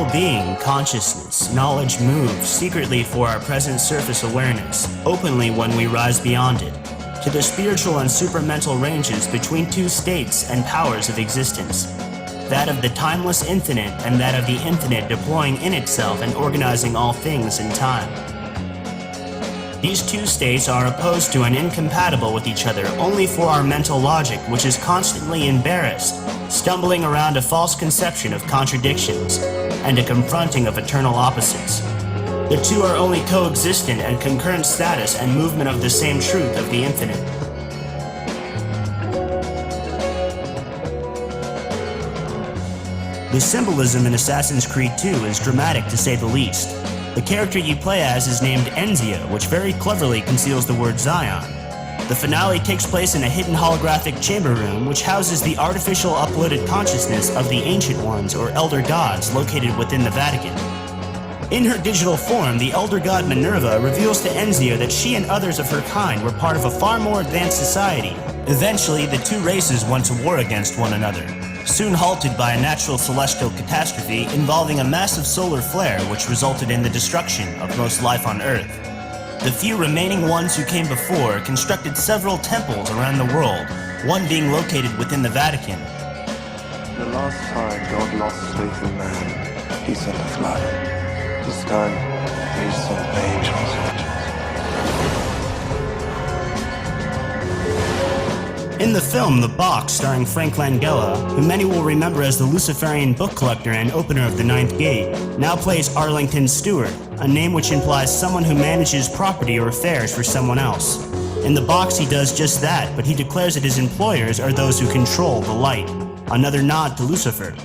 whole being, consciousness, knowledge moves secretly for our present surface awareness, openly when we rise beyond it, to the spiritual and supramental ranges between two states and powers of existence, that of the timeless infinite and that of the infinite deploying in itself and organizing all things in time. These two states are opposed to and incompatible with each other only for our mental logic, which is constantly embarrassed, stumbling around a false conception of contradictions and a confronting of eternal opposites. The two are only coexistent and concurrent status and movement of the same truth of the infinite. The symbolism in Assassin's Creed 2 is dramatic to say the least. The character you play as is named Enzia, which very cleverly conceals the word Zion. The finale takes place in a hidden holographic chamber room which houses the artificial uploaded consciousness of the Ancient Ones or Elder Gods located within the Vatican. In her digital form, the Elder God Minerva reveals to Enzia that she and others of her kind were part of a far more advanced society. Eventually, the two races went to war against one another, soon halted by a natural celestial catastrophe involving a massive solar flare which resulted in the destruction of most life on Earth. The few remaining ones who came before constructed several temples around the world, one being located within the Vatican. The last time God lost faith in man, he sent a flood. This time, he sent angels. In the film The Box, starring Frank Langella, who many will remember as the Luciferian book collector and opener of the Ninth Gate, now plays Arlington Stewart, a name which implies someone who manages property or affairs for someone else. In The Box he does just that, but he declares that his employers are those who control the light, another nod to Lucifer.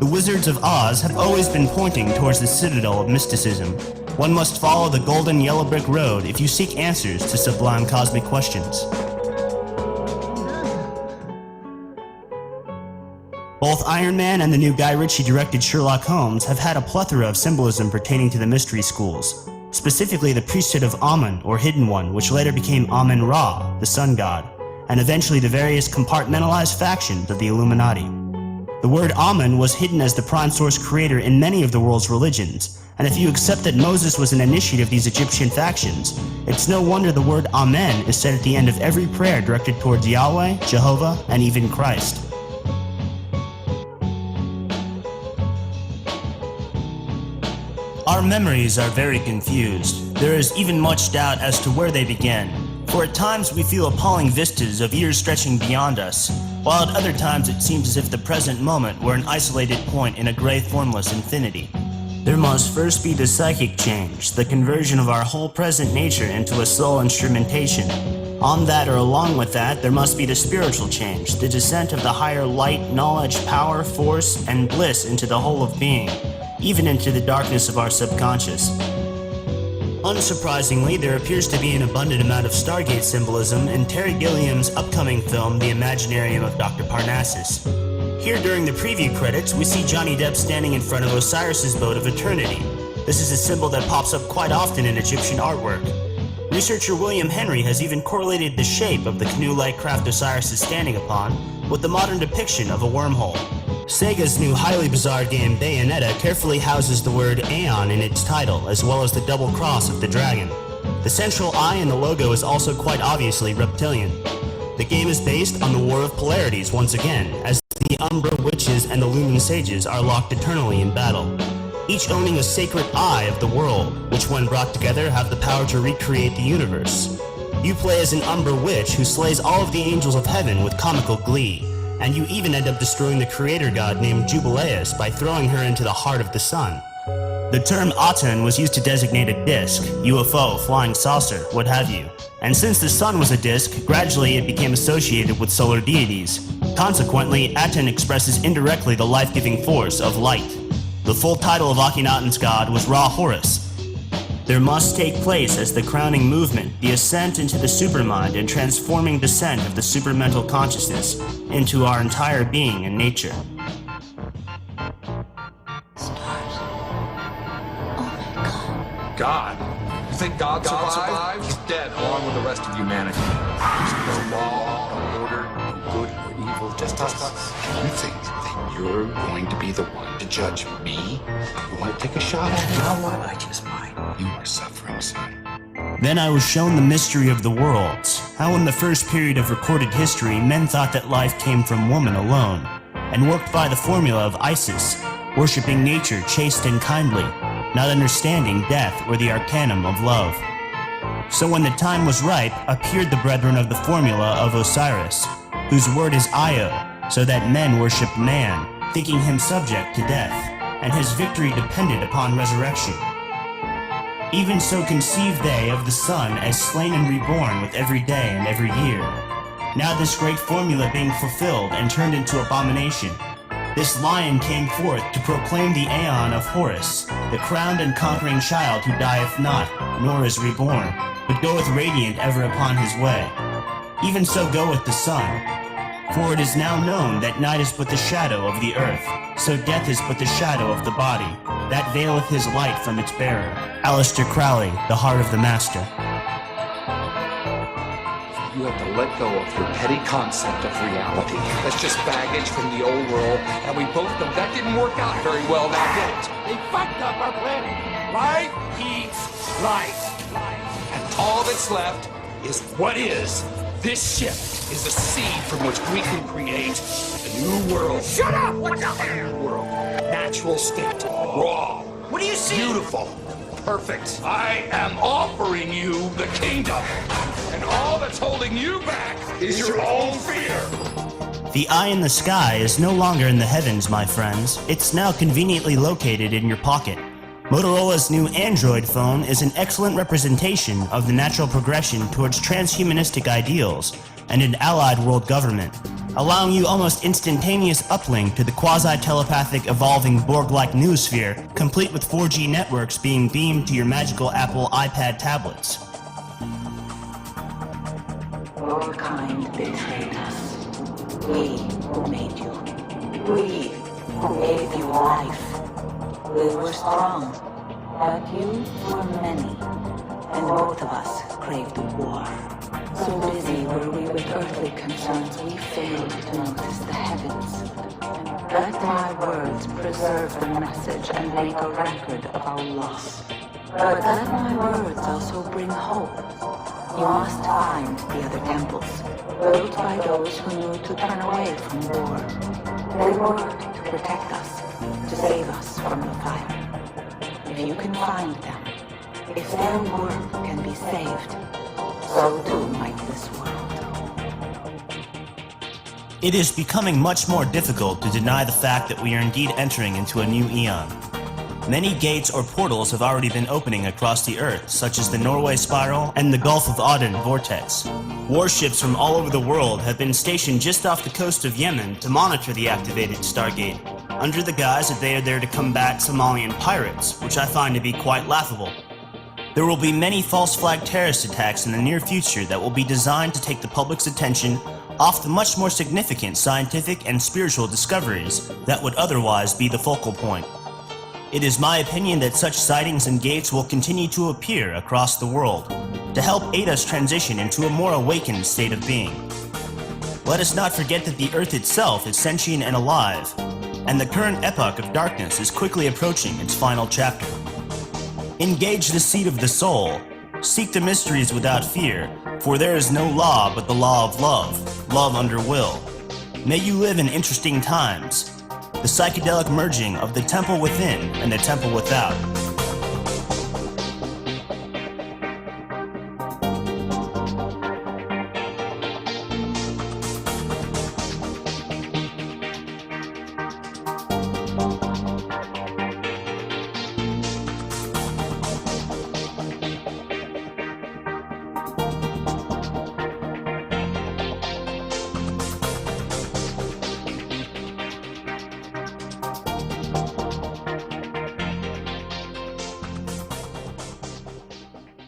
The Wizards of Oz have always been pointing towards the citadel of mysticism. One must follow the golden yellow brick road if you seek answers to sublime cosmic questions. Both Iron Man and the new Guy Ritchie-directed Sherlock Holmes have had a plethora of symbolism pertaining to the mystery schools, specifically the priesthood of Amun, or Hidden One, which later became Amun-Ra, the sun god, and eventually the various compartmentalized factions of the Illuminati. The word Amun was hidden as the prime source creator in many of the world's religions, and if you accept that Moses was an initiate of these Egyptian factions, it's no wonder the word Amen is said at the end of every prayer directed towards Yahweh, Jehovah, and even Christ. Our memories are very confused. There is even much doubt as to where they began, for at times we feel appalling vistas of years stretching beyond us, while at other times it seems as if the present moment were an isolated point in a gray formless infinity. There must first be the psychic change, the conversion of our whole present nature into a soul instrumentation. On that or along with that, there must be the spiritual change, the descent of the higher light, knowledge, power, force, and bliss into the whole of being, even into the darkness of our subconscious. Unsurprisingly, there appears to be an abundant amount of Stargate symbolism in Terry Gilliam's upcoming film, The Imaginarium of Dr. Parnassus. Here during the preview credits, we see Johnny Depp standing in front of Osiris's boat of eternity. This is a symbol that pops up quite often in Egyptian artwork. Researcher William Henry has even correlated the shape of the canoe-like craft Osiris is standing upon with the modern depiction of a wormhole. Sega's new highly bizarre game Bayonetta carefully houses the word Aeon in its title, as well as the double cross of the dragon. The central eye in the logo is also quite obviously reptilian. The game is based on the War of Polarities once again, as the Umbra Witches and the Lumen Sages are locked eternally in battle, each owning a sacred eye of the world, which when brought together have the power to recreate the universe. You play as an Umbra Witch who slays all of the angels of heaven with comical glee, and you even end up destroying the creator god named Jubileus by throwing her into the heart of the sun. The term Aten was used to designate a disk, UFO, flying saucer, what have you. And since the sun was a disk, gradually it became associated with solar deities. Consequently, Aten expresses indirectly the life-giving force of light. The full title of Akhenaten's god was Ra Horus. There must take place as the crowning movement, the ascent into the supermind and transforming descent of the supermental consciousness into our entire being and nature. Stars. Oh my God. God? You think God survived? He's dead along with the rest of humanity. There's no law, no order, no good or evil, just us. You think that You're going to be the one to judge me? You want to take a shot at it? You know what? I just might. You are suffering, son. Then I was shown the mystery of the worlds, how in the first period of recorded history men thought that life came from woman alone, and worked by the formula of Isis, worshipping nature chaste and kindly, not understanding death or the arcanum of love. So when the time was ripe, appeared the brethren of the formula of Osiris, whose word is Io, so that men worshipped man, thinking him subject to death, and his victory depended upon resurrection. Even so conceived they of the Son as slain and reborn with every day and every year. Now this great formula being fulfilled and turned into abomination, this lion came forth to proclaim the aeon of Horus, the crowned and conquering child who dieth not, nor is reborn, but goeth radiant ever upon his way. Even so goeth the sun. For it is now known that night is but the shadow of the earth, so death is but the shadow of the body, that veileth his light from its bearer. Aleister Crowley, The Heart of the Master. You have to let go of your petty concept of reality. That's just baggage from the old world, and we both know that didn't work out very well, now did it? They fucked up our planet. Life eats life. And all that's left is what is. This ship is the seed from which we can create a new world. Shut up! What's out there? World. Natural state. Raw. What do you see? Beautiful. Perfect. I am offering you the kingdom. And all that's holding you back is your own fear. The eye in the sky is no longer in the heavens, my friends. It's now conveniently located in your pocket. Motorola's new Android phone is an excellent representation of the natural progression towards transhumanistic ideals and an allied world government, allowing you almost instantaneous uplink to the quasi-telepathic evolving Borg-like noosphere, complete with 4G networks being beamed to your magical Apple iPad tablets. Your kind betrayed us. We who made you. We who gave you life. We were strong, but you were many, and both of us craved war. So busy were we with earthly concerns, we failed to notice the heavens. Let my words preserve the message and make a record of our loss. But let my words also bring hope. You must find the other temples, built by those who knew to turn away from war. They worked to protect us, to save us from the fire. If you can find them, if their work can be saved, so too might this world. It is becoming much more difficult to deny the fact that we are indeed entering into a new eon. Many gates or portals have already been opening across the Earth, such as the Norway Spiral and the Gulf of Aden Vortex. Warships from all over the world have been stationed just off the coast of Yemen to monitor the activated Stargate, under the guise that they are there to combat Somalian pirates, which I find to be quite laughable. There will be many false flag terrorist attacks in the near future that will be designed to take the public's attention off the much more significant scientific and spiritual discoveries that would otherwise be the focal point. It is my opinion that such sightings and gates will continue to appear across the world to help aid us transition into a more awakened state of being. Let us not forget that the Earth itself is sentient and alive, and the current epoch of darkness is quickly approaching its final chapter. Engage the seed of the soul, seek the mysteries without fear, for there is no law but the law of love, love under will. May you live in interesting times, the psychedelic merging of the temple within and the temple without.